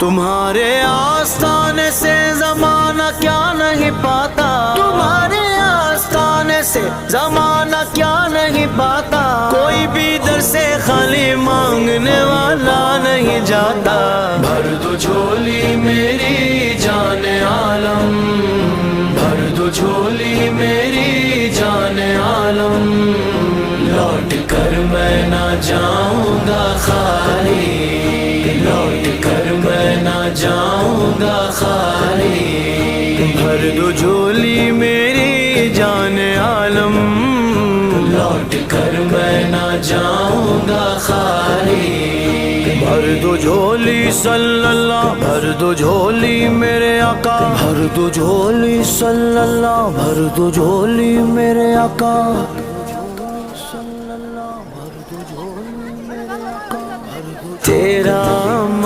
तुम्हारे आस्ताने से जमाना क्या नहीं पाता, तुम्हारे आस्ताने से जमाना क्या नहीं पाता। कोई भी दर से खाली मांगने वाला नहीं जाता। भर दो झोली मेरी जान आलम, भर दो झोली मेरी जान आलम। लौट कर मैं ना जाऊंगा खाली, लौट कर मैं ना जाऊंगा खाली। भर दो झोली मेरी जान आलम, लौट कर मैं ना जाऊंगा खाली। भर दो झोली सल्लल्लाह, भर दो झोली मेरे आका, भर दो झोली सल्लल्लाह, भर दो झोली मेरे आका। तेरा